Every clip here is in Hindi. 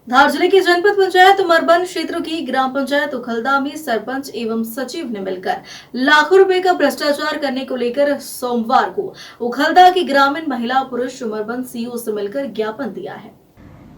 धार जिले की जनपद पंचायत उमरबन क्षेत्र की ग्राम पंचायत उखलदा में सरपंच एवं सचिव ने मिलकर लाखों रुपए का भ्रष्टाचार करने को लेकर सोमवार को उखलदा की ग्रामीण महिला पुरुष उमरबन सीईओ से मिलकर ज्ञापन दिया है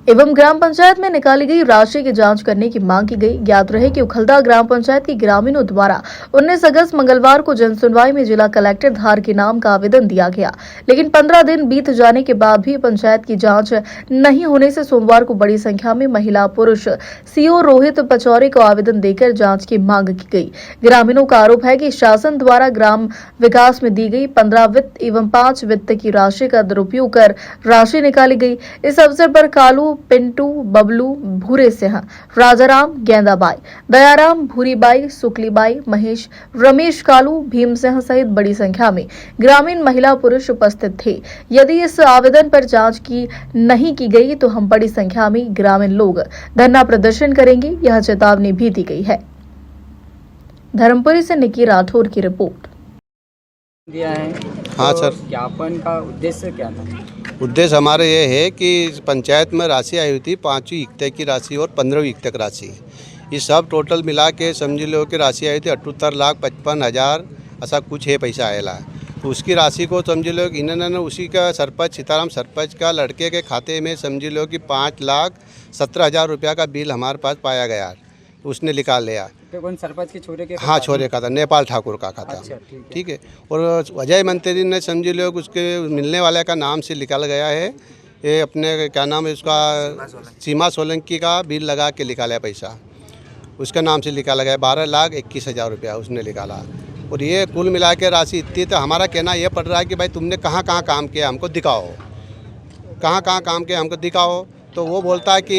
एवं ग्राम पंचायत में निकाली गई राशि की जांच करने की मांग की गई। ज्ञात रहे कि उखलदा ग्राम पंचायत के ग्रामीणों द्वारा 19 अगस्त मंगलवार को जनसुनवाई में जिला कलेक्टर धार के नाम का आवेदन दिया गया, लेकिन 15 दिन बीत जाने के बाद भी पंचायत की जांच नहीं होने से सोमवार को बड़ी संख्या में महिला पुरुष सीओ रोहित पचौरी को आवेदन देकर जाँच की मांग की गई। ग्रामीणों का आरोप है कि शासन द्वारा ग्राम विकास में दी गई 15 वित्त एवं 5 वित्त की राशि का दुरुपयोग कर राशि निकाली गई। इस अवसर पर कालू, पिंटू, बबलू, भूरे सिंह, राजाराम, गेंदाबाई, दयाराम, भूरीबाई, सुकलीबाई, महेश, रमेश, कालू, भीम सिंह सहित बड़ी संख्या में ग्रामीण महिला पुरुष उपस्थित थे। यदि इस आवेदन पर जांच की नहीं की गई तो हम बड़ी संख्या में ग्रामीण लोग धरना प्रदर्शन करेंगे, यह चेतावनी भी दी गई है। धर्मपुरी से निकी राठौर की रिपोर्ट। दिया है। हाँ तो सर। ज्ञापन का उद्देश्य क्या था? उद्देश्य हमारा ये है कि पंचायत में राशि आई हुई थी 5वीं इक्ते की राशि और 15वीं इक्ते की राशि। ये सब टोटल मिला के समझ लो कि राशि आई थी 78,55,000 ऐसा कुछ है पैसा आएला। तो उसकी राशि को समझ लो कि इन्होंने उसी का सरपंच सीताराम सरपंच का लड़के के खाते में समझ लो कि 5,17,000 रुपया का बिल हमारे पास पाया गया, उसने निकाल लिया। तो कौन सरपंच के छोरे के? हाँ, छोरे का था, नेपाल ठाकुर का खाता। अच्छा, ठीक है। और अजय मंत्री ने समझ लो उसके मिलने वाले का नाम से निकाल गया है, ये अपने क्या नाम है उसका, सीमा सोलंकी का बिल लगा के निकाला पैसा, उसका नाम से निकाला गया 12,21,000 रुपया उसने निकाला। और ये कुल मिला के राशि इतनी, तो हमारा कहना ये पड़ रहा है कि भाई तुमने कहाँ कहाँ काम किया हमको दिखाओ, कहाँ कहाँ काम किया हमको दिखाओ। तो वो बोलता है कि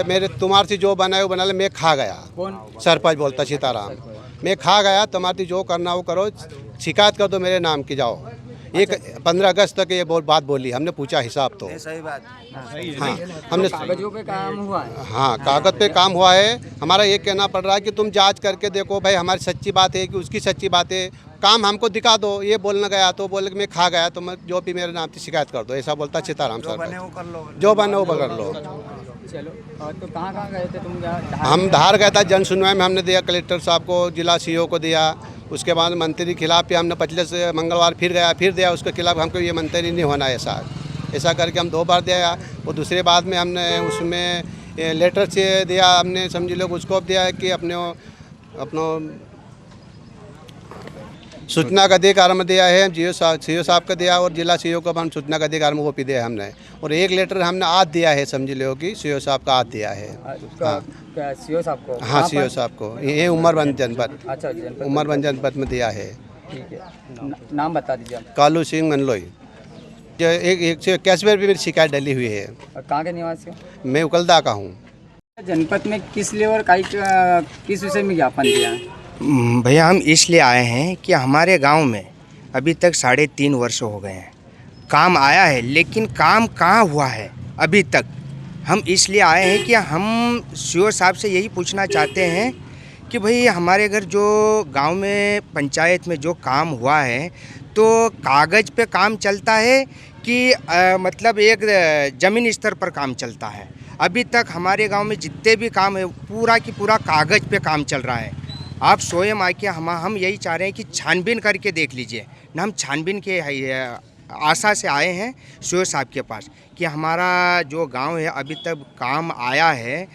मेरे तुम्हारे से जो बनाए वो बना ले, मैं खा गया। कौन? सरपंच बोलता सीताराम, मैं खा गया, तुम्हारी जो करना वो करो, शिकायत कर दो मेरे नाम की, जाओ। एक 15 अगस्त तक ये बात बोली, हमने पूछा हिसाब तो सही बात। हाँ, हमने कागजों पे काम हुआ है। हाँ, कागज पे काम हुआ है। हमारा ये कहना पड़ रहा है कि तुम जांच करके देखो भाई हमारी सच्ची बात है कि उसकी सच्ची बात है, काम हमको दिखा दो। ये बोलने गया तो बोले कि मैं खा गया, तो मैं जो भी मेरे नाम से शिकायत कर दो, ऐसा बोलता सीताराम सर। जो बने वो कर लो। चलो, और तो कहाँ गए थे तुम? हम धार गए था, जन सुनवाई में हमने दिया कलेक्टर साहब को, जिला सीईओ को दिया। उसके बाद मंत्री के खिलाफ भी हमने पिछले से मंगलवार फिर दिया उसके खिलाफ, हमको ये मंत्री नहीं होना है ऐसा करके हम 2 बार दिया। और दूसरे बाद में हमने उसमें लेटर से दिया, हमने समझ लो उसको दिया है कि अपना सूचना का अधिकार में दिया है, सीओ साहब का दिया, और जिला सीईओ को हम सूचना का अधिकार में वो भी दिया हमने। और एक लेटर हमने आज दिया है, समझ लो कि सीओ साहब का आज दिया है। क्या सीओ साहब को? हाँ, सीओ साहब को, ये उमरबन जनपद। अच्छा, उमरबन जनपद में दिया है। ठीक है, नाम बता दीजिए आप। कालू सिंह मनलोई। जो एक कैशवेयर भी मेरी शिकायत डली हुई है। और कहाँ के निवासी हो? मैं उकलदा का हूँ। जनपद में किस लिए और किस विषय में ज्ञापन दिया है? भैया हम इसलिए आए हैं कि हमारे गांव में अभी तक 3.5 वर्ष हो गए हैं, काम आया है लेकिन काम कहाँ हुआ है अभी तक। हम इसलिए आए हैं कि हम सीओ साहब से यही पूछना चाहते हैं कि भाई हमारे घर जो गांव में पंचायत में जो काम हुआ है तो कागज़ पे काम चलता है कि मतलब एक ज़मीन स्तर पर काम चलता है। अभी तक हमारे गांव में जितने भी काम है पूरा की पूरा कागज़ पे काम चल रहा है। आप स्वयं आके हम यही चाह रहे हैं कि छानबीन करके देख लीजिए ना। हम छानबीन के आशा से आए हैं सीओ साहब के पास कि हमारा जो गांव है अभी तक काम आया है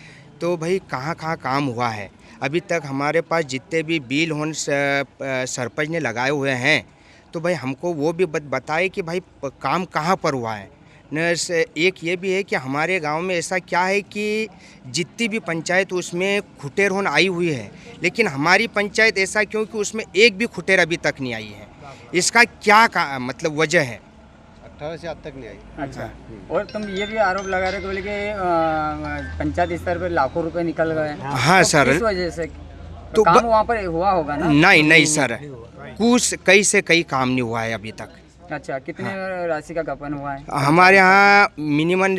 तो भाई कहाँ कहाँ काम हुआ है। अभी तक हमारे पास जितने भी बिल होन सरपंच ने लगाए हुए हैं तो भाई हमको वो भी बताए कि भाई काम कहाँ पर हुआ है न। एक ये भी है कि हमारे गांव में ऐसा क्या है कि जितनी भी पंचायत उसमें खुटेर होन आई हुई है, लेकिन हमारी पंचायत ऐसा क्यों कि उसमें एक भी खुटेर अभी तक नहीं आई है। इसका क्या मतलब वजह है? 18 से आज तक नहीं आई। अच्छा, और तुम ये भी आरोप लगा रहे हो बोले कि पंचायत स्तर पर लाखों रुपए निकल गए। हाँ तो सर। किस वजह से? तो काम वहाँ पर हुआ होगा ना? नहीं सर, कुछ कई से कई काम नहीं हुआ है अभी तक। अच्छा, कितने राशि का ज्ञापन हुआ है? हमारे यहाँ मिनिमम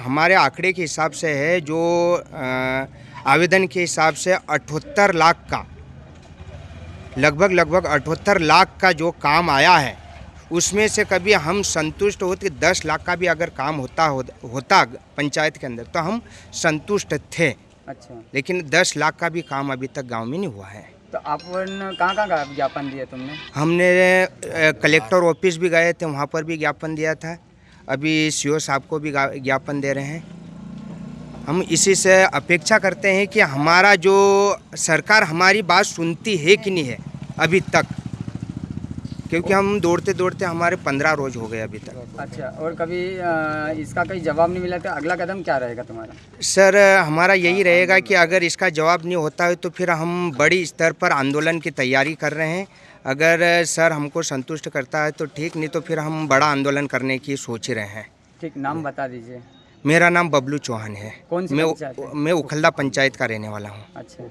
हमारे आंकड़े के हिसाब से है जो आवेदन के हिसाब से 78 लाख का लगभग 78 लाख का जो काम आया है उसमें से कभी हम संतुष्ट होते 10 लाख का भी अगर काम होता पंचायत के अंदर तो हम संतुष्ट थे, अच्छा, लेकिन 10 लाख का भी काम अभी तक गांव में नहीं हुआ है। तो आप कहाँ कहाँ का ज्ञापन दिए तुमने? हमने कलेक्टर ऑफिस भी गए थे, वहाँ पर भी ज्ञापन दिया था। अभी सीओ साहब को भी ज्ञापन दे रहे हैं। हम इसी से अपेक्षा करते हैं कि हमारा जो सरकार हमारी बात सुनती है कि नहीं है अभी तक, क्योंकि हम दौड़ते दौड़ते हमारे 15 रोज हो गए अभी तक। अच्छा, और कभी इसका कोई जवाब नहीं मिला तो अगला कदम क्या रहेगा तुम्हारा? सर, हमारा यही रहेगा कि अगर इसका जवाब नहीं होता है तो फिर हम बड़ी स्तर पर आंदोलन की तैयारी कर रहे हैं। अगर सर हमको संतुष्ट करता है तो ठीक, नहीं तो फिर हम बड़ा आंदोलन करने की सोच रहे हैं। ठीक, नाम बता दीजिए। मेरा नाम बबलू चौहान है। कौन सी पंचायत है? मैं उखलदा पंचायत का रहने वाला हूँ। अच्छा,